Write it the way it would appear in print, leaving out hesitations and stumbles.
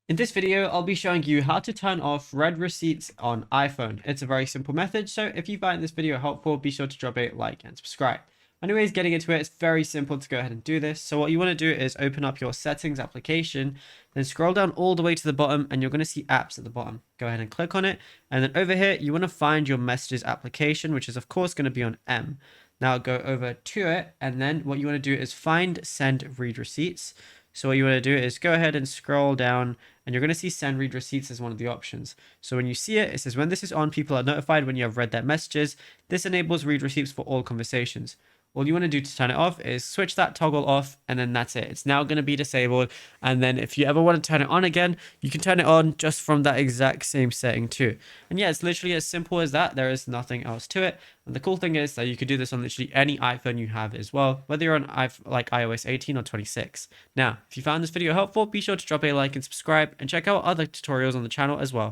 In this video, I'll be showing you how to turn off read receipts on iPhone. It's a very simple method, so if you find this video helpful, be sure to drop a like and subscribe. Anyways, getting into it, it's very simple to go ahead and do this. So what you want to do is open up your settings application, then scroll down all the way to the bottom and you're going to see apps at the bottom. Go ahead and click on it. And then over here, you want to find your messages application, which is of course going to be on M. Now go over to it. And then what you want to do is find send read receipts. So what you want to do is go ahead and scroll down and you're going to see send read receipts as one of the options. So when you see it, it says when this is on, people are notified when you have read their messages. This enables read receipts for all conversations. All you want to do to turn it off is switch that toggle off and then that's it. It's now going to be disabled. And then if you ever want to turn it on again, you can turn it on just from that exact same setting too. And yeah, it's literally as simple as that. There is nothing else to it. And the cool thing is that you could do this on literally any iPhone you have as well, whether you're on iOS 18 or 26. Now, if you found this video helpful, be sure to drop a like and subscribe and check out other tutorials on the channel as well.